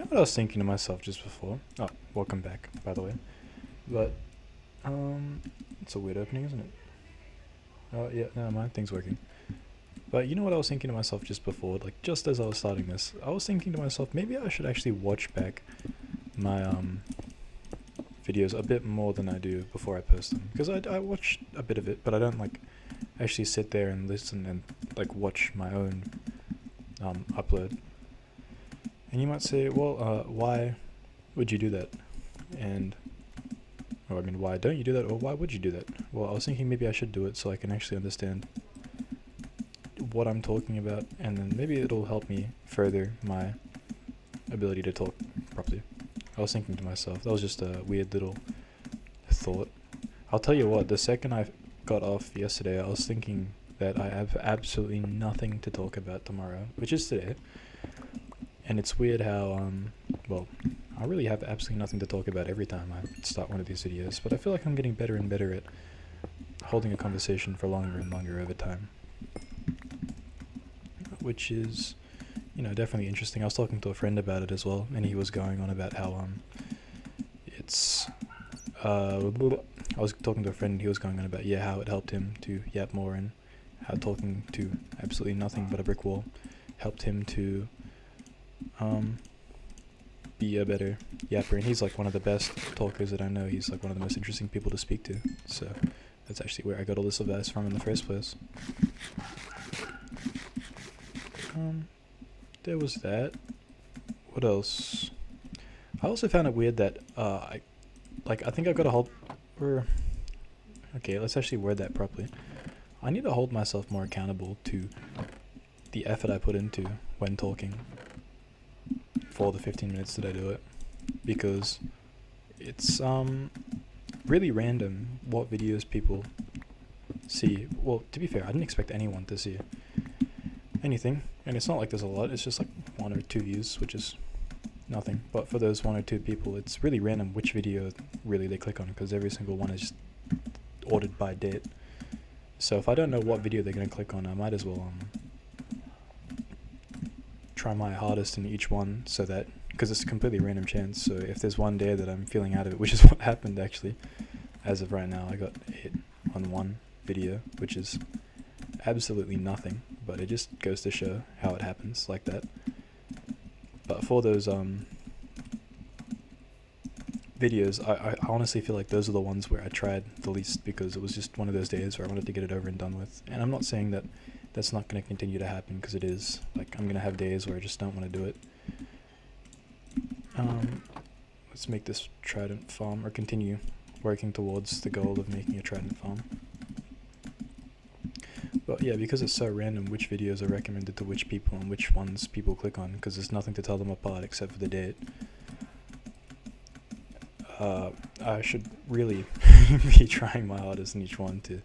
know what I was thinking to myself just before? Oh, welcome back, by the way. But, it's a weird opening, isn't it? Oh, yeah, no, my thing's working. But you know what I was thinking to myself just before? Like, just as I was starting this, I was thinking to myself, maybe I should actually watch back my, videos a bit more than I do before I post them. Because I watch a bit of it, but I don't, like, actually sit there and listen and, like, watch my own, upload. And you might say, well, why would you do that? And or I mean, why don't you do that, or why would you do that? Well, I was thinking maybe I should do it so I can actually understand what I'm talking about, and then maybe it'll help me further my ability to talk properly. I was thinking to myself, that was just a weird little thought. I'll tell you what, the second I got off yesterday, I was thinking that I have absolutely nothing to talk about tomorrow, which is today. And it's weird how, well, I really have absolutely nothing to talk about every time I start one of these videos, but I feel like I'm getting better and better at holding a conversation for longer and longer over time. Which is, definitely interesting. I was talking to a friend about it as well, and he was going on about how, it's, I was talking to a friend and he was going on about, yeah, how it helped him to yap more, and how talking to absolutely nothing but a brick wall helped him to, be a better yapper. And he's like one of the best talkers that I know. He's like one of the most interesting people to speak to. So that's actually where I got all this advice from in the first place. There was that. What else? I also found it weird that I think I've got to hold. Or okay, let's actually word that properly. I need to hold myself more accountable to the effort I put into when talking for the 15 minutes that I do it, because it's really random what videos people see. Well, to be fair, I didn't expect anyone to see anything, and it's not like there's a lot. It's just like 1 or 2 views, which is nothing. But for those 1 or 2 people, it's really random which video really they click on, because every single one is just ordered by date. So if I don't know what video they're going to click on, I might as well try my hardest in each one, so that, because it's a completely random chance. So if there's one day that I'm feeling out of it, which is what happened actually, as of right now, I got hit on 1 video, which is absolutely nothing, but it just goes to show how it happens like that. But for those videos, I honestly feel like those are the ones where I tried the least, because it was just one of those days where I wanted to get it over and done with. And I'm not saying that that's not going to continue to happen, because it is. Like, I'm going to have days where I just don't want to do it. Let's make this trident farm, or continue working towards the goal of making a trident farm. But yeah, because it's so random which videos are recommended to which people and which ones people click on, because there's nothing to tell them apart except for the date. I should really be trying my hardest in each one to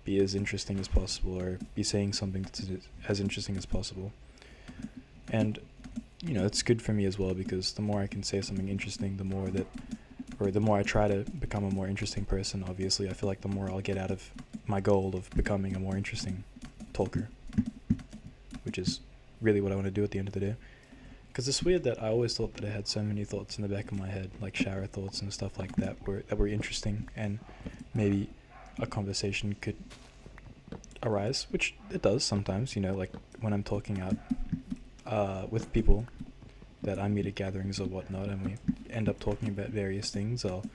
be as interesting as possible, or be saying something that's as interesting as possible. And, it's good for me as well, because the more I can say something interesting, the more I try to become a more interesting person, obviously, I feel like the more I'll get out of my goal of becoming a more interesting talker, which is really what I want to do at the end of the day. Because it's weird that I always thought that I had so many thoughts in the back of my head, like shower thoughts and stuff like that were interesting, and maybe a conversation could arise, which it does sometimes, like when I'm talking out with people that I meet at gatherings or whatnot, and we end up talking about various things. I'll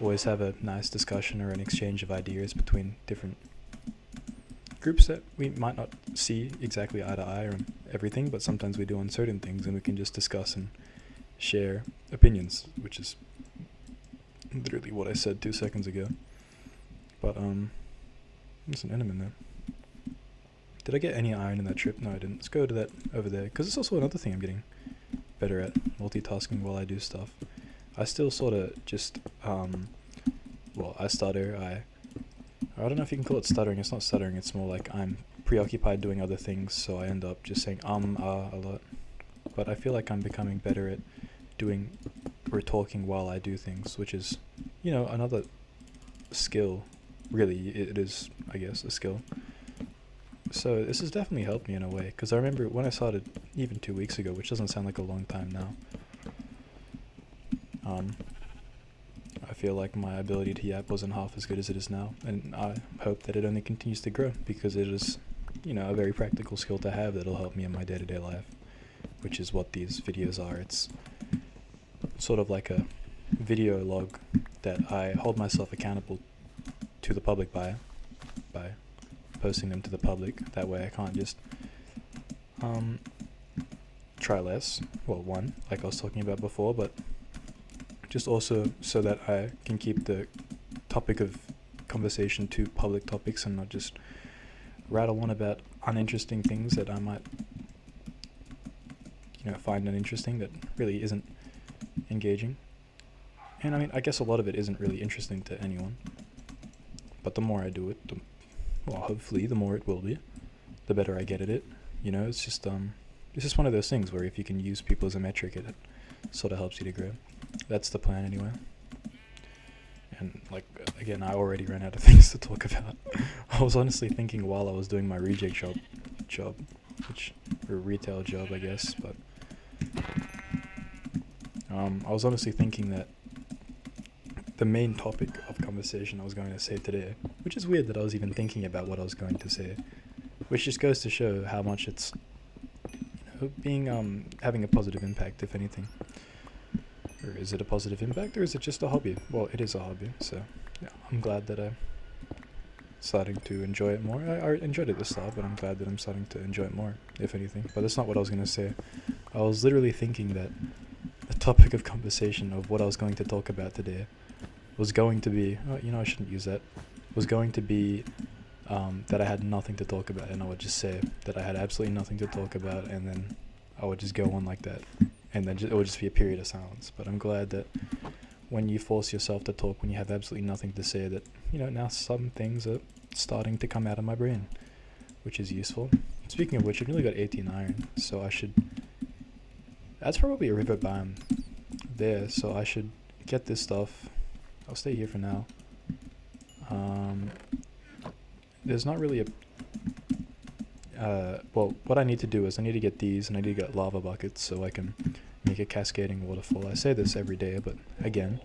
always have a nice discussion or an exchange of ideas between different groups that we might not see exactly eye to eye on everything, but sometimes we do on certain things, and we can just discuss and share opinions, which is literally what I said 2 seconds ago. But there's an enemy there. Did I get any iron in that trip? No, I didn't. Let's go to that over there, because it's also another thing I'm getting better at, multitasking while I do stuff. I still sort of just I stutter. I don't know if you can call it stuttering. It's not stuttering. It's more like I'm preoccupied doing other things, so I end up just saying a lot. But I feel like I'm becoming better at doing or talking while I do things, which is, another skill. Really, it is, I guess, a skill. So this has definitely helped me in a way, because I remember when I started even 2 weeks ago, which doesn't sound like a long time now. I feel like my ability to yap wasn't half as good as it is now, and I hope that it only continues to grow, because it is, a very practical skill to have that'll help me in my day-to-day life, which is what these videos are. It's sort of like a video log that I hold myself accountable to the public by posting them to the public. That way I can't just try less. Well, one, like I was talking about before, but just also so that I can keep the topic of conversation to public topics and not just rattle on about uninteresting things that I might find uninteresting, that really isn't engaging. And I mean, I guess a lot of it isn't really interesting to anyone, but the more I do it, hopefully the more it will be, the better I get at it. It's just one of those things where if you can use people as a metric, it sort of helps you to grow. That's the plan anyway. And again, I already ran out of things to talk about. I was honestly thinking while I was doing my reject job, which or retail job, I guess, but I was honestly thinking that the main topic of conversation I was going to say today, which is weird that I was even thinking about what I was going to say, which just goes to show how much it's being having a positive impact, if anything. Or is it a positive impact, or is it just a hobby? Well, it is a hobby, so yeah, I'm glad that I'm starting to enjoy it more. I enjoyed it at the start, but I'm glad that I'm starting to enjoy it more, if anything. But that's not what I was going to say. I was literally thinking that the topic of conversation of what I was going to talk about today was going to be, I shouldn't use that, was going to be that I had nothing to talk about, and I would just say that I had absolutely nothing to talk about, and then I would just go on like that, and then it would just be a period of silence. But I'm glad that when you force yourself to talk when you have absolutely nothing to say, that now some things are starting to come out of my brain, which is useful. Speaking of which, I've nearly got 18 iron, so that's probably a river biome there, so I should get this stuff. I'll stay here for now. There's not really what I need to do is I need to get these, and I need to get lava buckets so I can make a cascading waterfall. I say this every day, but again,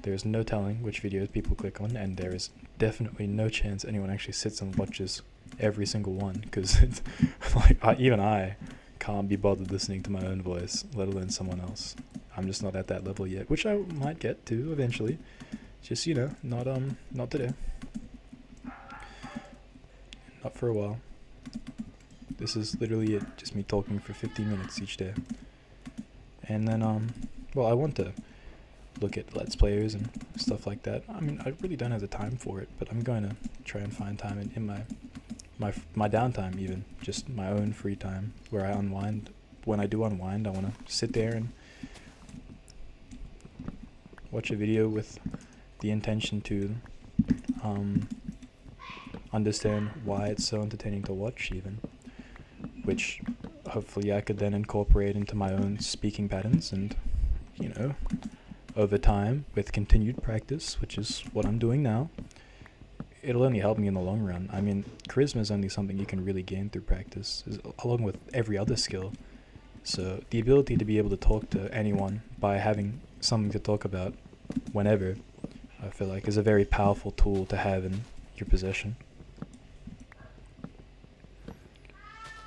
there's no telling which videos people click on, and there is definitely no chance anyone actually sits and watches every single one, because even I can't be bothered listening to my own voice, let alone someone else. I'm just not at that level yet, which I might get to eventually. Just not today. Not for a while. This is literally it, just me talking for 15 minutes each day. And then I want to look at Let's Players and stuff like that. I mean, I really don't have the time for it, but I'm going to try and find time in my downtime, even just my own free time where I unwind. When I do unwind, I want to sit there and watch a video with the intention to understand why it's so entertaining to watch, even, which hopefully I could then incorporate into my own speaking patterns, and over time, with continued practice, which is what I'm doing now, it'll only help me in the long run. I mean, charisma is only something you can really gain through practice, along with every other skill. So the ability to be able to talk to anyone by having something to talk about whenever, I feel like, is a very powerful tool to have in your possession.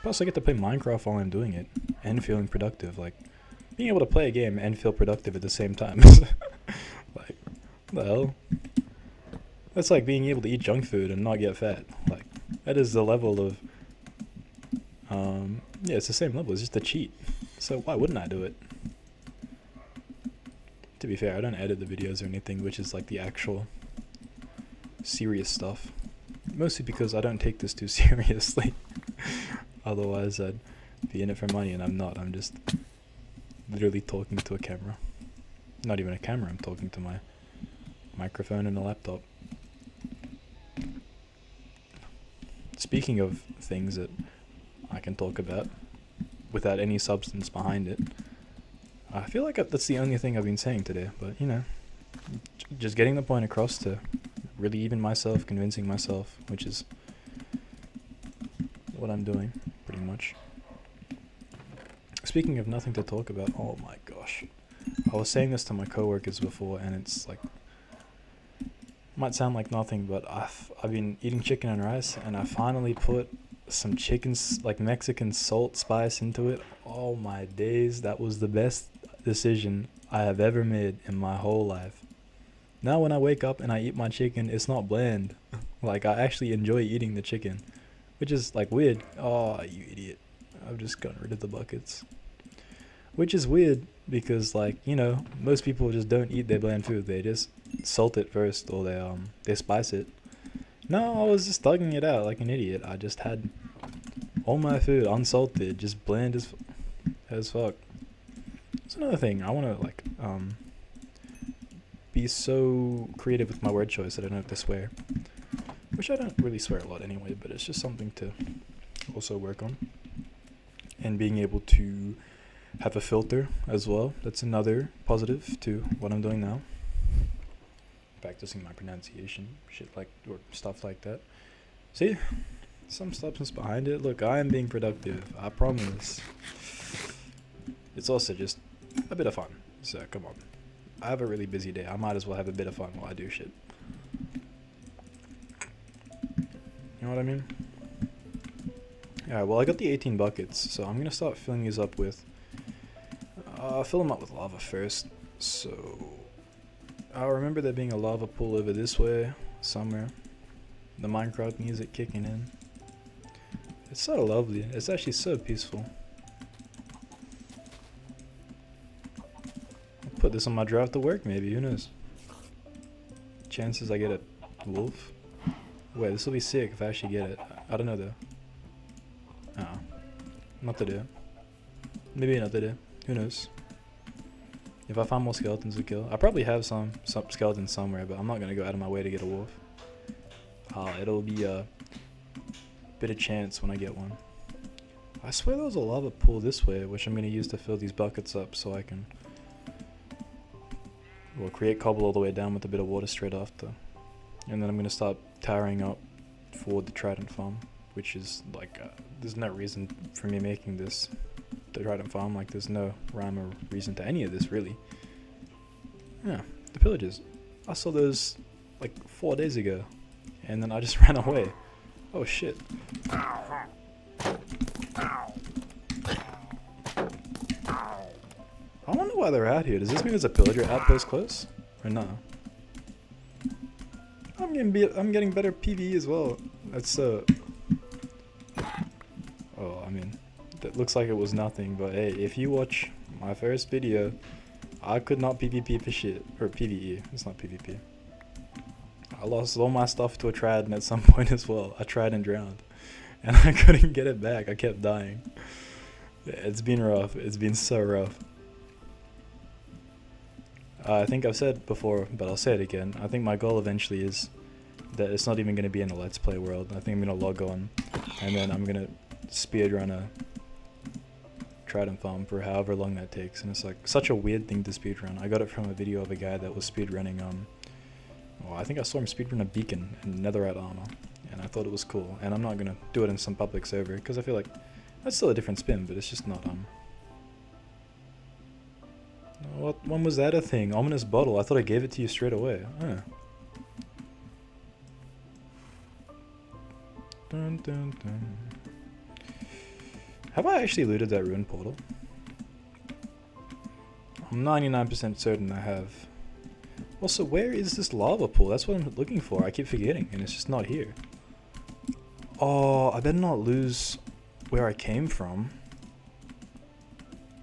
Plus, I get to play Minecraft while I'm doing it, and feeling productive. Like, being able to play a game and feel productive at the same time. Like, what the hell? That's like being able to eat junk food and not get fat. Like, that is the level of, it's the same level, it's just a cheat. So why wouldn't I do it? To be fair, I don't edit the videos or anything, which is like the actual serious stuff. Mostly because I don't take this too seriously. Otherwise, I'd be in it for money, and I'm not. I'm just literally talking to a camera. Not even a camera, I'm talking to my microphone and a laptop. Speaking of things that I can talk about without any substance behind it, I feel like that's the only thing I've been saying today, but just getting the point across to really even myself, convincing myself, which is what I'm doing, pretty much. Speaking of nothing to talk about, oh my gosh. I was saying this to my coworkers before, and it's like, might sound like nothing, but I've been eating chicken and rice, and I finally put some like Mexican salt spice into it. Oh my days, that was the best decision I have ever made in my whole life. Now when I wake up and I eat my chicken, it's not bland. Like, I actually enjoy eating the chicken, which is like weird. Oh, you idiot. I've just gotten rid of the buckets. Which is weird because, like, you know, most people just don't eat their bland food. They just salt it first, or they spice it. No, I was just thugging it out like an idiot. I just had all my food unsalted, just bland as fuck. That's another thing. I want to like be so creative with my word choice that I don't have to swear. Which I don't really swear a lot anyway, but it's just something to also work on. And being able to have a filter as well. That's another positive to what I'm doing now. Practicing my pronunciation, shit like, or stuff like that. See, some substance behind it. Look, I am being productive, I promise. It's also just a bit of fun, so come on. I have a really busy day. I might as well have a bit of fun while I do shit. You know what I mean? Alright, well, I got the 18 buckets, so I'm gonna start filling these up with fill them up with lava first. So I remember there being a lava pool over this way somewhere. The Minecraft music kicking in. It's so lovely. It's actually so peaceful. I'll put this on my drive to work maybe, who knows? Chances I get a wolf? Wait, this will be sick if I actually get it. I don't know though. Not today. Maybe another day. Who knows? If I find more skeletons to kill. I probably have some skeletons somewhere, but I'm not going to go out of my way to get a wolf. It'll be a bit of chance when I get one. I swear there was a lava pool this way, which I'm going to use to fill these buckets up so I can create cobble all the way down with a bit of water straight after. And then I'm going to start towering up for the Trident farm, which is like, there's no reason for me making this. The Trident farm, like, there's no rhyme or reason to any of this, really. Yeah, the pillagers. I saw those like 4 days ago, and then I just ran away. Oh shit. I wonder why they're out here. Does this mean there's a pillager outpost close? Or no? I'm getting better PvE as well. That's oh, I mean, that looks like it was nothing, but hey, if you watch my first video, I could not PvP for shit. Or PvE, it's not PvP. I lost all my stuff to a Trident at some point as well. I tried and drowned. And I couldn't get it back, I kept dying. Yeah, it's been rough, it's been so rough. I think I've said before, but I'll say it again. I think my goal eventually is that it's not even going to be in a Let's Play world. I think I'm going to log on, and then I'm going to speedrun a Trident farm for however long that takes. And it's like such a weird thing to speedrun. I got it from a video of a guy that was speedrunning, I think I saw him speedrun a beacon in netherite armor, and I thought it was cool. And I'm not going to do it in some public server, because I feel like that's still a different spin, but it's just not, when was that a thing? Ominous bottle. I thought I gave it to you straight away. Dun, dun, dun. Have I actually looted that ruined portal? I'm 99% certain I have. Also, where is this lava pool? That's what I'm looking for. I keep forgetting, and it's just not here. Oh, I better not lose where I came from.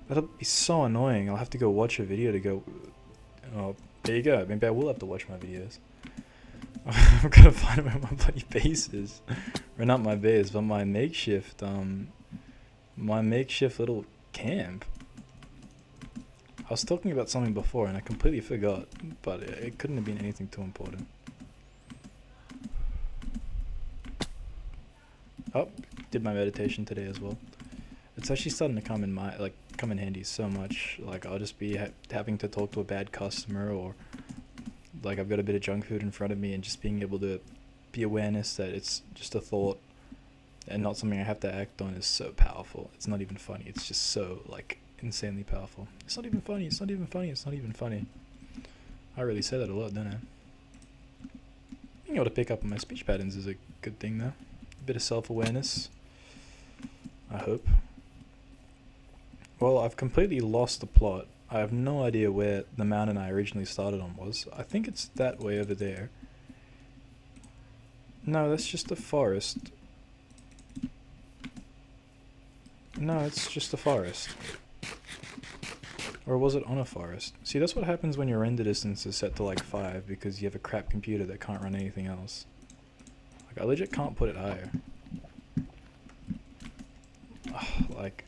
That'll be so annoying. I'll have to go watch a video to go... Oh, there you go. Maybe I will have to watch my videos. I've got to find where my bloody base is. Or not my base, but my makeshift little camp. I was talking about something before and I completely forgot, but it couldn't have been anything too important. Oh, did my meditation today as well. It's actually starting to come in handy so much. Like, I'll just be having to talk to a bad customer, or like I've got a bit of junk food in front of me, and just being able to be awareness that it's just a thought, and not something I have to act on is so powerful. It's not even funny. It's just so, like, insanely powerful. It's not even funny. It's not even funny. It's not even funny. I really say that a lot, don't I? Being able to pick up on my speech patterns is a good thing, though. A bit of self-awareness, I hope. Well, I've completely lost the plot. I have no idea where the mountain I originally started on was. I think it's that way over there. No, that's just a forest. No, it's just a forest. Or was it on a forest? See, that's what happens when your render distance is set to like 5 because you have a crap computer that can't run anything else. Like, I legit can't put it higher. Like,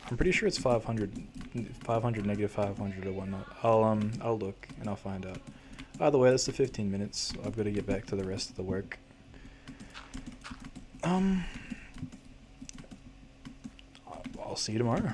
I'm pretty sure it's 500, negative 500 or whatnot. I'll look and I'll find out. Either way, that's the 15 minutes. I've got to get back to the rest of the work. I'll see you tomorrow.